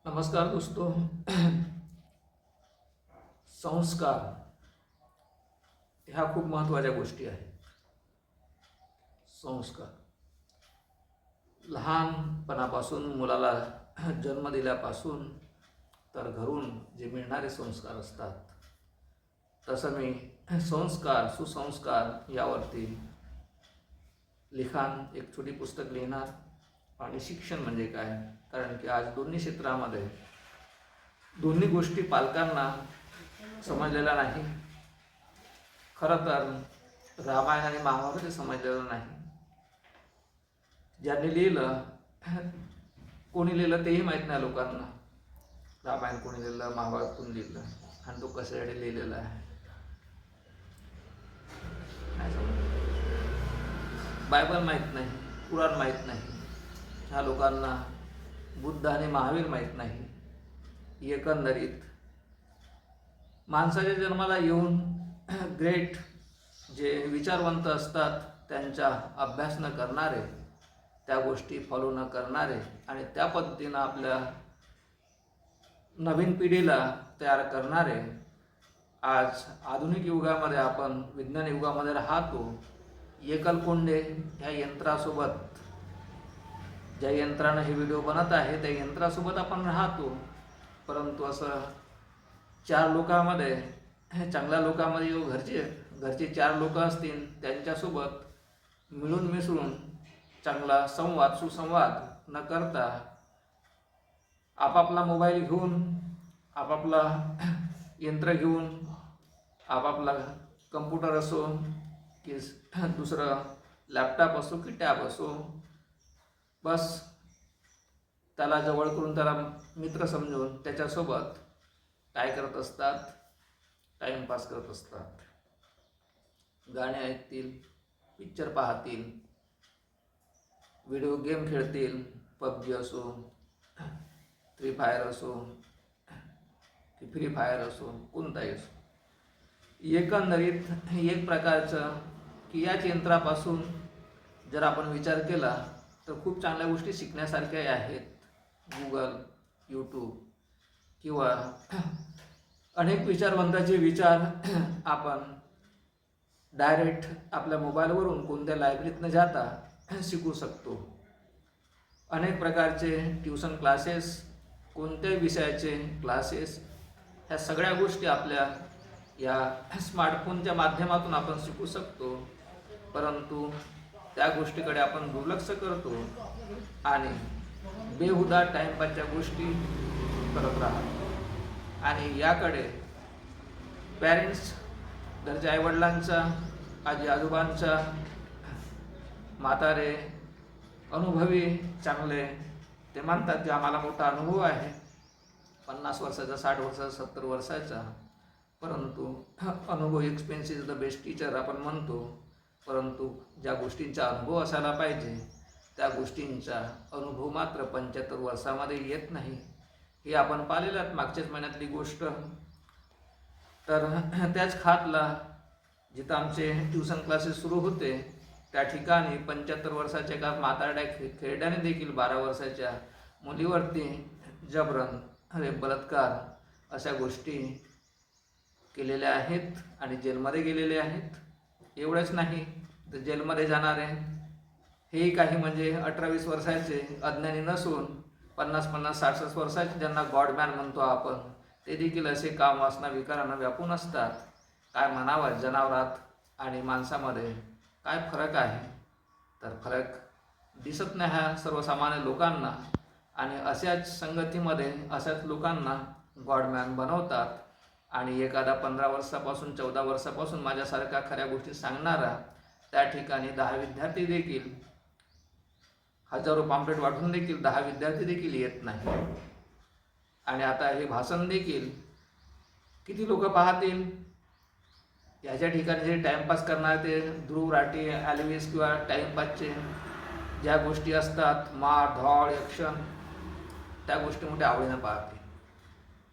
नमस्कार दोस्तों। संस्कार ह्या खूप महत्त्वाच्या गोष्टी आहेत. संस्कार लहानपणापासून मुलाला जन्म दिल्यापासून तर घरून जे मिळणारे संस्कार असतात, तसं मी संस्कार सुसंस्कार यावरती लिखाण एक छोटी पुस्तक लिहिणार. आणि शिक्षण म्हणजे काय, कारण की आज दोन्ही क्षेत्रामध्ये दोन्ही गोष्टी पालकांना समजलेल्या नाही. खरं तर रामायण आणि महाभारत हे समजलेलं नाही. ज्यांनी लिहिलं, कोणी लिहिलं तेही माहीत नाही लोकांना. रामायण कोणी लिहिलं, महाभारत कोणी लिहिलं आणि तो कशासाठी लिहिलेला आहे नाही समजलं. बायबल माहीत नाही, कुराण माहीत नाही, ह्या लोकांना बुद्ध आणि महावीर माहीत नाही. एकंदरीत माणसाच्या जन्माला येऊन ग्रेट जे विचारवंत असतात, त्यांचा अभ्यास न करणारे, त्या गोष्टी फॉलो न करणारे आणि त्या पद्धतीनं आपल्या नवीन पिढीला तयार करणारे, आज आधुनिक युगामध्ये आपण विज्ञान युगामध्ये राहतो. एकलकोंडे ह्या यंत्रासोबत, ज्या यंत्रानं हे व्हिडिओ बनत आहे त्या यंत्रासोबत आपण राहतो. परंतु असं चार लोकांमध्ये, चांगल्या लोकांमध्ये घरचे चार लोक असतील, त्यांच्यासोबत मिळून मिसळून चांगला संवाद सुसंवाद न करता आपापला मोबाईल घेऊन, आपापला यंत्र घेऊन, आपापला कम्प्युटर असो की दुसरं लॅपटॉप असो की टॅब असो, बस त्याला जवळ करून, त्याला मित्र समजून त्याच्यासोबत काय करत असतात, टाईमपास करत असतात. गाणे ऐकतील, पिक्चर पाहतील, व्हिडिओ गेम खेळतील, पबजी असो, फ्री फायर असो की फ्री फायर असो, कोणताही असो. एकंदरीत एक प्रकारचं की याच यंत्रापासून जर आपण विचार केला तर खूप चांगल्या गोष्टी शिकण्यासारख्या आहेत. गूगल, यूट्यूब किंवा अनेक विचारवंताचे विचार आपण डायरेक्ट आपल्या मोबाईलवरून कोणत्या लायब्ररीत न जाता शिकू शकतो. अनेक प्रकारचे ट्युशन क्लासेस, कोणत्याही विषयाचे क्लासेस, ह्या सगळ्या गोष्टी आपल्या या स्मार्टफोनच्या माध्यमातून आपण शिकू शकतो. परंतु त्या गोष्टीकडे आपण दुर्लक्ष करतो आणि बेहुदा टाईमपासच्या गोष्टी करत राहतो. आणि याकडे पॅरेंट्स, घरच्या आईवडिलांचा, आजी आजोबांचा, म्हातारे, अनुभवी चांगले, ते म्हणतात की आम्हाला मोठा अनुभव आहे, 50 वर्षाचा, 60 वर्षाचा, 70 वर्षाचा. परंतु अनुभव, experience is the best teacher आपण म्हणतो. परंतु ज्या गोष्टींचा अनुभव असायला पाहिजे, त्या गोष्टींचा अनुभव मात्र 75 वर्षामध्ये येत नाही. हे आपण पाहिलेलं मागच्याच महिन्यातली गोष्ट. तर त्याच खातला जिथं आमचे ट्युशन क्लासेस सुरू होते, त्या ठिकाणी 75 वर्षाच्या एका म्हातारड्या खेरड्याने देखील 12 वर्षाच्या मुलीवरती जबरन बलात्कार अशा गोष्टी केलेल्या आहेत आणि जेलमध्ये गेलेले आहेत. एवढंच नाही तर जेलमध्ये जाणारे हे काही म्हणजे 18-20 वर्षाचे अज्ञानी नसून 50-50, 60-60 वर्षाचे, ज्यांना गॉडमॅन म्हणतो आपण, ते देखील असे काम वासना विकारांना व्यापून असतात. काय म्हणावं, जनावरात आणि माणसामध्ये काय फरक आहे? तर फरक दिसत नाही ह्या सर्वसामान्य लोकांना. आणि अशाच संगतीमध्ये अशाच लोकांना गॉडमॅन बनवतात. आणि एखादा 15 वर्षापासून 14 वर्षापासून माझ्यासारखा खऱ्या गोष्टी सांगणारा, त्या ठिकाणी 10 विद्यार्थी देखील, हजारो पॅम्पलेट वाटून देखील 10 विद्यार्थी देखील येत नाही. आणि आता हे भाषण देखील किती लोक पाहतील? ह्याच्या ठिकाणी जे टाईमपास करणारे, ते ध्रुव राठी, ॲल्विस किंवा टाईमपासचे ज्या गोष्टी असतात, मार धॉड ॲक्शन, त्या गोष्टी मोठ्या आवडीनं पाहते.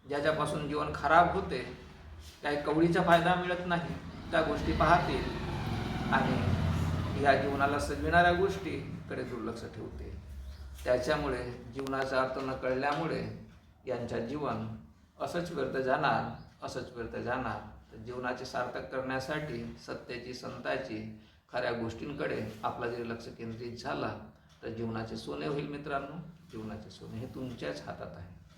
ज्याच्यापासून जीवन खराब होते, काही कवडीचा फायदा मिळत नाही, त्या गोष्टी पाहतील आणि या जीवनाला सजविणाऱ्या गोष्टीकडे दुर्लक्ष ठेवते. त्याच्यामुळे जीवनाचा अर्थ न कळल्यामुळे यांच्या जीवन असंच व्यर्थ जाणार, असंच व्यर्थ जाणार. तर जीवनाचे सार्थक करण्यासाठी सत्याची, संताची, खऱ्या गोष्टींकडे आपला जरी लक्ष केंद्रित झाला तर जीवनाचे सोने होईल मित्रांनो. जीवनाचे सोने हे तुमच्याच हातात आहे.